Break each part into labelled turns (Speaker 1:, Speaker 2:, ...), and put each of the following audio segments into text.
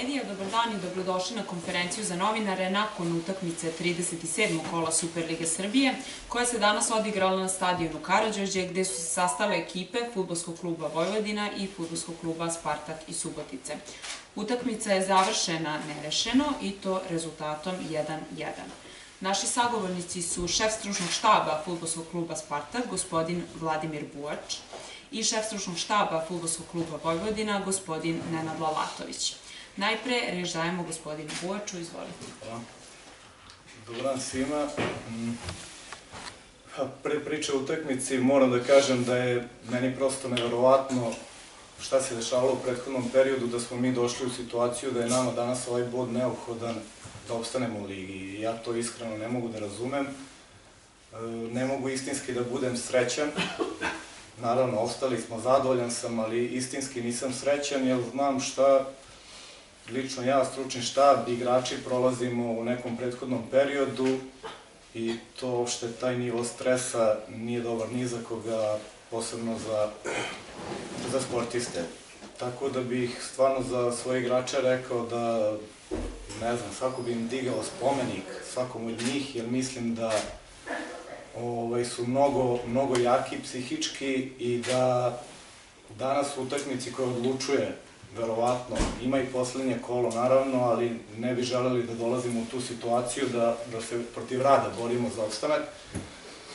Speaker 1: medija, dobar dan i dobrodošli na konferenciju za novinare nakon utakmice 37. kola Superlige Srbije, koja se danas odigrala na stadionu Karađorđe, gde su se sastale ekipe Fudbalskog kluba Vojvodina i Fudbalskog kluba Spartak iz Subotice. Utakmica je završena nerešeno i to rezultatom 1:1. Naši sagovornici su šef stručnog štaba Fudbalskog kluba Spartak, gospodin Vladimir Bujač, i šef stručnog štaba Fudbalskog kluba Vojvodina, gospodin Nenad Lalatović. Najpre reč dajemo gospodinu Bujaču, izvolite.
Speaker 2: Hvala. Dobar dan svima. Pre priče o utakmici moram da kažem da je meni prosto neverovatno šta se dešavalo u prethodnom periodu, da smo mi došli u situaciju da je nama danas ovaj bod neophodan da opstanemo u ligi. Ja to iskreno ne mogu da razumem. Ne mogu istinski da budem srećan. Naravno, ostali smo, zadovoljan sam, ali istinski nisam srećan, jer znam šta lično ja, stručni štab, igrači prolazimo u nekom prethodnom periodu i to uopšte taj nivo stresa nije dobar ni za koga, posebno za sportiste. Tako da bih stvarno za svoje igrače rekao da, ne znam, svako bi im digao spomenik, svakom od njih, jer mislim da su mnogo jaki psihički i da danas u utakmici koja odlučuje, verovatno, ima i poslednje kolo naravno, ali ne bi želeli da dolazimo u tu situaciju da se protiv rada borimo za opstanak.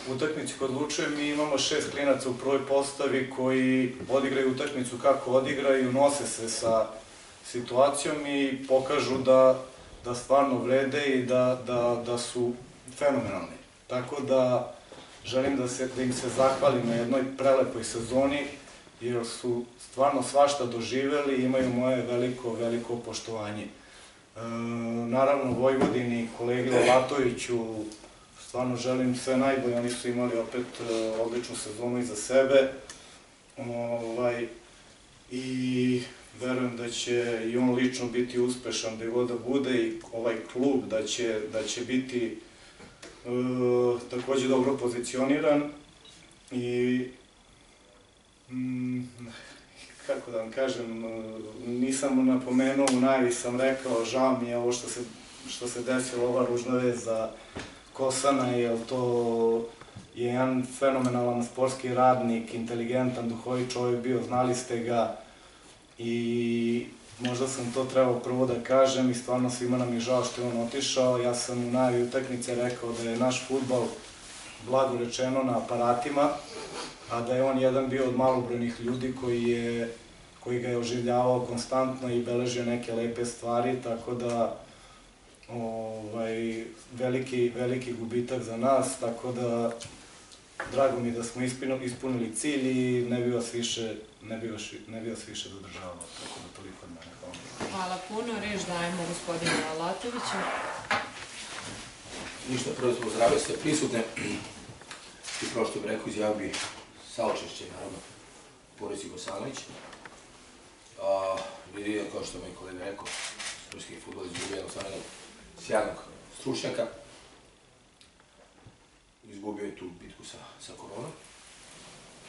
Speaker 2: U utakmici koja odlučuje mi imamo 6 klinaca u prvoj postavi koji odigraju utakmicu kako odigraju, nose se sa situacijom i pokažu da stvarno vrede i da su fenomenalni. Tako da želim da im se zahvalim na jednoj prelepoj sezoni, jer su stvarno svašta doživeli i imaju moje veliko poštovanje. Naravno, Vojvodini i kolegi Lalatoviću stvarno želim sve najbolje, oni su imali opet odličnu sezonu iza sebe i verujem da će i on lično biti uspešan gde god da bude i ovaj klub da će biti takođe dobro pozicioniran i kako da vam kažem, nisam napomenuo, u najavi sam rekao, žao mi je ovo što se desilo, ova ružna vez za Kosana, jer to je jedan fenomenalan sportski radnik, inteligentan, duhovit čovjek bio, znali ste ga i možda sam to trebao prvo da kažem i stvarno svima nam je žao što je on otišao. Ja sam u najavi utakmice rekao da je naš fudbal, blago rečeno, na aparatima, a da je on jedan bio od malobrojnih ljudi koji ga je oživljavao konstantno i beležio neke lepe stvari, tako da veliki gubitak za nas, tako da drago mi da smo ispunili cilj i ne bi vas više zadržavao, tako da toliko od mene.
Speaker 1: Hvala puno, reč dajemo gospodinu Lalatoviću.
Speaker 3: Ništa, prvo pozdravio sve prisutne i prvo što bih rekao, izjavio bih saučešće, naravno, porodici Gosanović. Vidi, kao što je moj kolega rekao, srpski fudbal izgubio jednog stvarnog sjajnog stručnjaka. Izgubio je tu bitku sa koronom.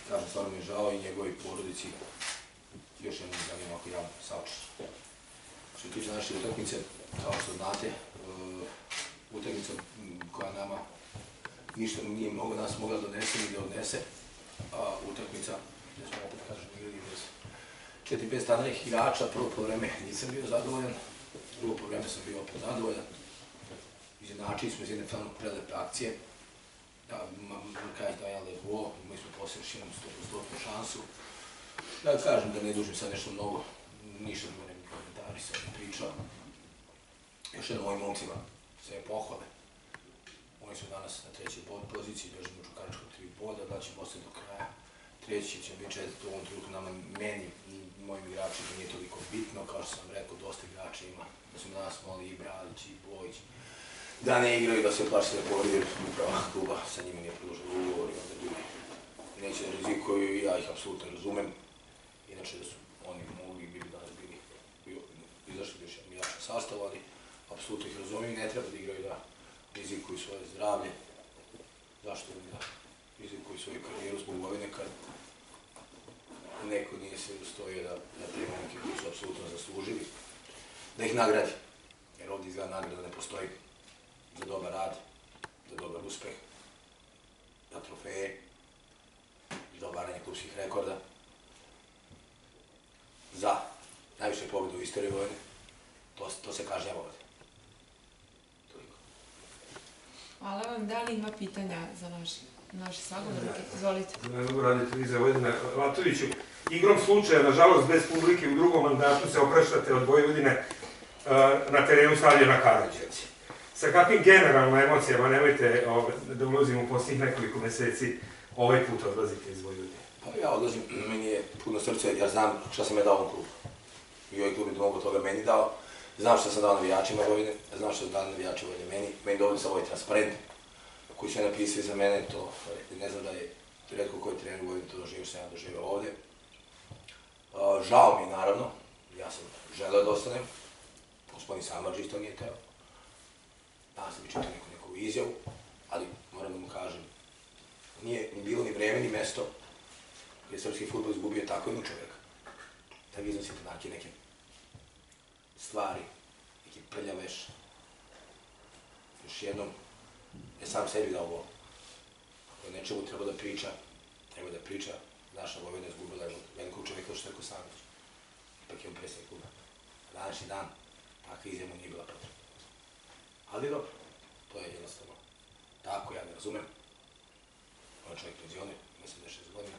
Speaker 3: Kažem, stvarno mi je žao i njegovoj porodici još jednom izjavljamo ovako javno saučešće. Što se tiče naše utakmice, kao što znate, utakmica koja nama ništa nije nas mogla donese ni da odnese, a utakmica, gde smo opet, kažem, igrali bez 4-5 standardnih igrača, prvo polovreme nisam bio zadovoljan, drugo polovreme sam bio opet zadovoljan, izjednačili smo iz jedne stvarno prelepe akcije, kažem da je levo, imali smo posle još jednom 100% šansu. Da kažem da ne dužim sad nešto mnogo, ništa da mene komentari sam pričao. Još jednom ovim momcima sve pohvale. Oni su danas na trećoj poziciji, držimo Čukaričko 3 boda, da ćemo ostati do kraja. Treći će biti četvrti u ovom trenutku nama, meni i mojim igračima nije toliko bitno, kao što sam rekao, dosta igrača ima, da smo danas moli i Bradić i Bojić, da ne igraju, da se plaši da povedi, jer uprava kluba sa njima nije produžila ugovor i onda ljudi neće da rizikuju i ja ih apsolutno razumem. Inače da su oni mogli bi danas bili izašli još jedan jačan sastav, ali apsolutno ih razumem i ne treba da igraju da rizikuju svoje zdravlje. Zašto da rizikuju svoju karijeru zbog godine kad neko nije se ustojio da prima neki koji su apsolutno zaslužili. da ih nagradi. Jer ovdje izgleda nagrada ne postoji za dobar rad, za dobar uspeh, za trofeje, za obaranje klubskih rekorda, za najviše pobjede u istoriji Vojvodine. To se kažnjava ovdje. Toliko.
Speaker 1: Hvala vam. Da li ima pitanja za naše sagovornike? Izvolite.
Speaker 4: Dobro radite vi za Vojvodine. Latoviću, igrom slučaja, nažalost, bez publike u drugom mandatu se opraštate od Vojvodine na terenu stadiona Karađorđe. Sa kakvim generalno emocijama, nemojte da ulazimo u posljednjih nekoliko meseci, ovaj put odlazite iz Vojvodine?
Speaker 3: Pa ja odlazim, meni je puno srce, jer znam šta sam ja dao ovom klubu. I ovaj klub je mnogo toga meni dao. Znam šta sam dao navijačima Vojvodine, znam šta sam dao navijačima Vojvodine meni dovoljno sam ovaj transparent koji su napisali za mene, to ne znam da je retko koji trener u Vojvodini to doživio, što sam ja doživio ovdje. Žao mi je, naravno, ja sam želeo da ostanem, gospodin Samardžić isto nije teo. Danas sam čitao neku izjavu, ali moram da mu kažem, nije ni bilo ni vreme ni mesto gdje je srpski fudbal izgubio tako jednog čovjeka. Da vi iznosite neke stvari, neki prljaveš. Još jednom, ne sam sebi dao gol. Ako je nečemu treba da priča, naša Vojvodina izgubila jednog velikog čovjeka što je rekao Samardžić. Ipak je on predsjednik kluba. Današnji dan, takva izjava nije bila potrebna. Ali dobro, to je jednostavno tako, ja ne razumem. On je čovjek penzioner, mislim da je 6 godina.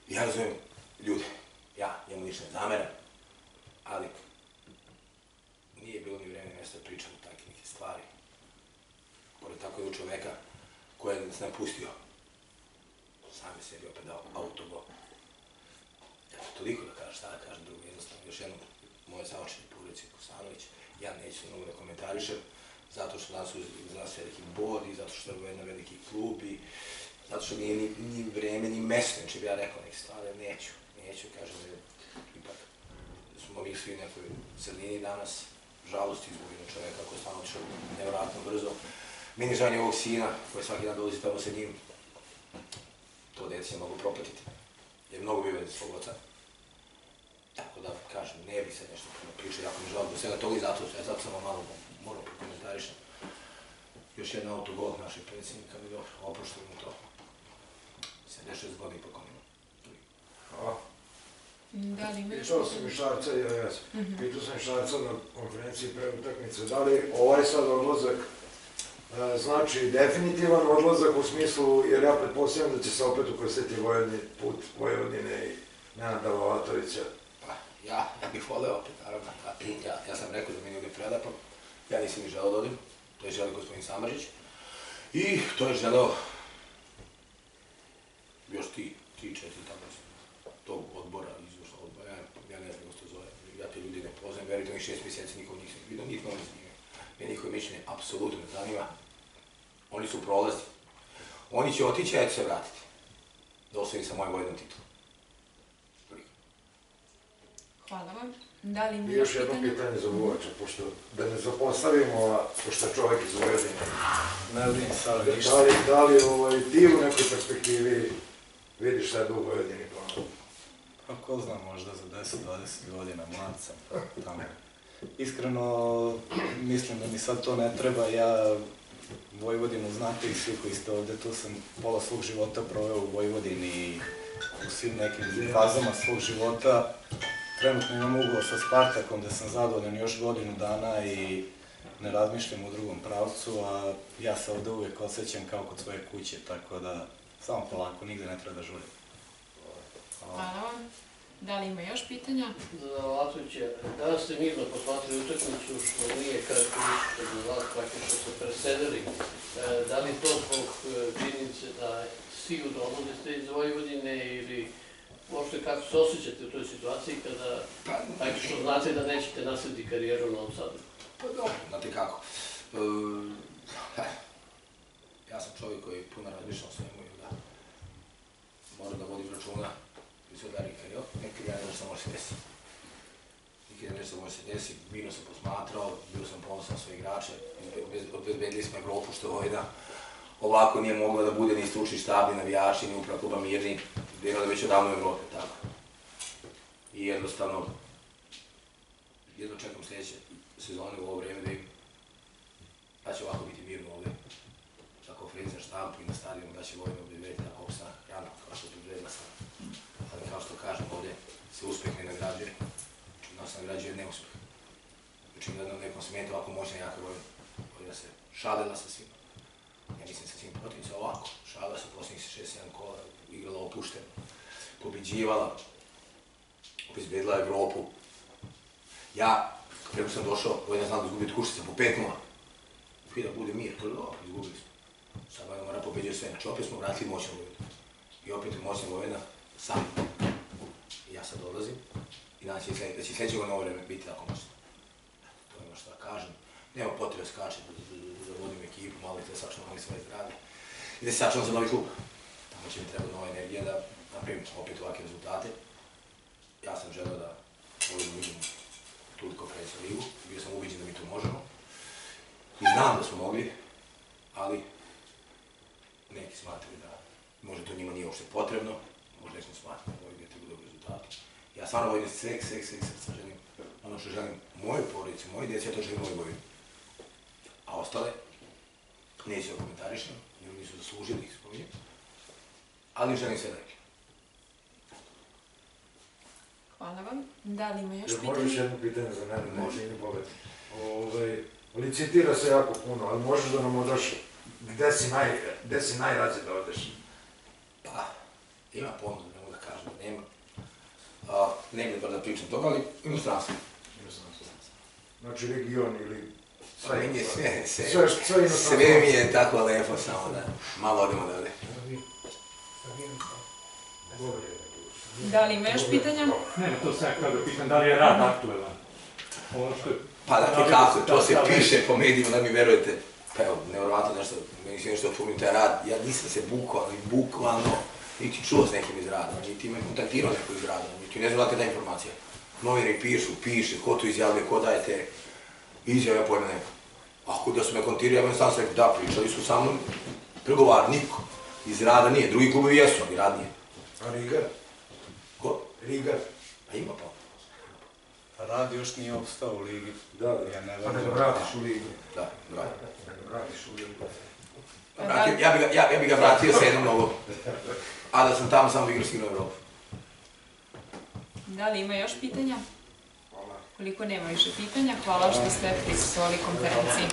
Speaker 3: Ja razumem ljude, ja njemu ništa ne zameram, ali nije bilo ni vreme mjesta da pričam o takve neke stvari. Pored tako jednog čoveka koji je nas napustio, sam je sebi opet dao autogol. Eto, toliko da kažem, šta da kažem drugo, jednostavno još jednom moje saučenje po ulici Kosanović, ja neću se mnogo da komentarišem, zato što danas za nas veliki bod i zato što je jedan veliki klub i zato što nije ni vreme, ni mesto, neće bi ja rekao neke stvari, neću, kažem da ipak smo mi svi u nekoj sredini danas, žalosti izgubimo čoveka koji je stvarno otišao nevjerojatno brzo. Meni žao ovog sina koji svaki dan dolazi tamo sa njim, to dete se mogu propatiti, jer mnogo bi uvijek svog oca. Tako da, kažem, ne bih se nešto puno pričao, jako mi žao do svega toga i zato sam vam malo morao prokomentarišem. Još jedan autogol našeg predsjednika, ali dobro, oproštujemo to. 76 godina i pokonimo.
Speaker 4: Hvala.
Speaker 1: Da li ima još
Speaker 5: Pitao sam i Šarca, pitao sam i Šarca na konferenciji pre utakmice, da li ovaj sad odlazak znači definitivan odlazak u smislu, jer ja pretpostavljam da će se opet ukrstiti put Vojvodine i Nenada Lalatovića.
Speaker 3: Pa, ja bih voleo opet, naravno, ja sam rekao da meni ovdje prelepo, ja nisam ni želeo da odim, to je želeo gospodin Samardžić i to je želeo još ti 4 tamo tog odbora, izvršnog odbora, ja ne znam kako se to zove, ja te ljudi ne poznajem, verujte mi 6 mjeseci nikog nisam vidio, nikog ne znam. Meni njihove mišljenje apsolutno ne zanima. Oni su prolazni. Oni će otići, a ja ću se vratiti. Da osvojim sa mojom Vojvodinom titulu.
Speaker 1: Hvala vam. Da li ima
Speaker 5: I još jedno pitanje za Vuvača, pošto da ne zapostavimo, pošto je čovjek iz Vojvodine.
Speaker 2: Ne vidim sada ništa.
Speaker 5: Da li ti u nekoj perspektivi vidiš šta je u Vojvodini planu?
Speaker 2: Pa ko zna, možda za 10-20 godina, mlad sam, tamo. Iskreno, mislim da mi sad to ne treba, ja Vojvodinu znate i svi koji ste ovde, tu sam pola svog života proveo u Vojvodini i u svim nekim fazama svog života. Trenutno imam ugovor sa Spartakom da sam zadovoljan još godinu dana i ne razmišljam u drugom pravcu, a ja se ovde uvijek osjećam kao kod svoje kuće, tako da samo polako, nigde ne treba da žulim.
Speaker 1: Hvala vam. Da li ima još pitanja?
Speaker 6: Za Latovića, danas ste mirno posmatrali utakmicu što nije karakteristično za vas, praktično ste presedeli. Da li to zbog činjenice da sigurno odlazite iz Vojvodine ili uopšte kako se osjećate u toj situaciji kada praktično znate da nećete nastaviti karijeru u Novom Sadu?
Speaker 3: Pa dobro, znate kako. Ja sam čovjek koji puno razmišljam o svemu i da moram da vodim računa i se udari karijer, nekada ja nešto može se desiti. Nikada nešto može se desiti, mirno sam posmatrao, bio sam ponosan svoje igrače, obezbedili smo Evropu što je Vojvodina. Ovako nije mogla da bude ni stručni štab, ni navijači, ni uprava kluba Mirni, bilo da već odavno u Evropi, tako. I jednostavno jedno čekam sljedeće sezone u ovo vreme da im da će ovako biti mirno ovde za konferencija štampu i na stadionu, da će Vojno obdiveti tako opsta rano, kao što je predvedla sam. Ali kao što kažem, ovde se uspeh ne nagrađuje, znači nas nagrađuje neuspeh. Znači da nekom smeta ovako moćna jaka Vojno, da se šalila sa svima. Ja mislim sa svim protivnicima ovako, šalila se posljednjih 6-7 kola, igrala opušteno, pobeđivala, obezbedila Evropu. Ja, preko sam došao, Vojna znam da izgubiti Kuštica po 5-0. I da bude mir, to je dobro, izgubili smo. Sad Vojna mora pobeđati sve, znači opet smo vratili moćna Vojna. I opet je moćna Vojna sam. I ja sad dolazim i da će sljedećeg na ovo vreme biti tako moćno. To je ono što da kažem. Nema potrebe skače da vodim ekipu, malo i da sačuvam ali svoje zdravlje. I da se sačuvam za novi klub. Tamo će mi treba nova energija da napravim opet ovakve rezultate. Ja sam želeo da ovdje uđemo toliko konferencija ligu, bio sam ubiđen da mi to možemo. I znam da smo mogli, ali neki smatraju da možda to njima nije uopšte potrebno, možda nekom smatraju da Vojvodina treba dobri rezultati. Ja stvarno Vojvodina sveg srca želim, ono što želim mojoj porodici, mojoj djeci, ja to želim mojoj Vojvodini. A ostale, neću da komentarišem, jer nisu zaslužili ih spominjem, ali želim sve neki.
Speaker 1: Hvala vam. Da li ima još pitanje?
Speaker 5: Možeš jedno pitanje za mene, može i ne poveti. Licitira se jako puno, ali možeš da nam odaš gde si najrađe da odeš?
Speaker 3: Pa, ima ponuda, ne mogu da kažem da nema. Ne bih da pričam toga, ali inostranstvo.
Speaker 5: Znači region ili...
Speaker 3: Pa meni je sve mi je tako lepo, samo da malo odemo dalje.
Speaker 1: Da li ima još pitanja?
Speaker 7: Ne, to sam ja kao da pitam, da li je rad aktuelan?
Speaker 3: Pa da ti kako, to se piše po medijima, da mi verujete. Pa evo, nevjerovatno nešto, meni se nešto otvorim taj rad. Ja nisam se bukvalno, niti čuo s nekim iz rada, niti me kontaktirao neko iz rada, niti ne znam da je ta informacija. Novinari piše, ko to izjavlja, ko daje te izjave, ja pojma neko. Ako da su me kontaktirali, ja bih sam se rekao, da, pričali su sa mnom, pregovar, niko. Iz rada nije, drugi klubovi jesu, ali rad nije.
Speaker 5: A Rigar?
Speaker 3: Ko?
Speaker 5: Rigar?
Speaker 3: Pa ima pa.
Speaker 2: Rad još nije opstao u ligi.
Speaker 5: Da,
Speaker 2: ja ne
Speaker 5: pa ne
Speaker 2: verujem.
Speaker 5: vratiš u ligu.
Speaker 3: Da, bravo.
Speaker 5: Ne vratiš u ligu.
Speaker 3: Ja bi ga vratio sa jednom nogom. A da sam tamo samo igrao sigurno Evropu.
Speaker 1: Da li ima još pitanja?
Speaker 5: Hvala.
Speaker 1: Koliko nema više pitanja, hvala što ste prisustvovali konferenciji.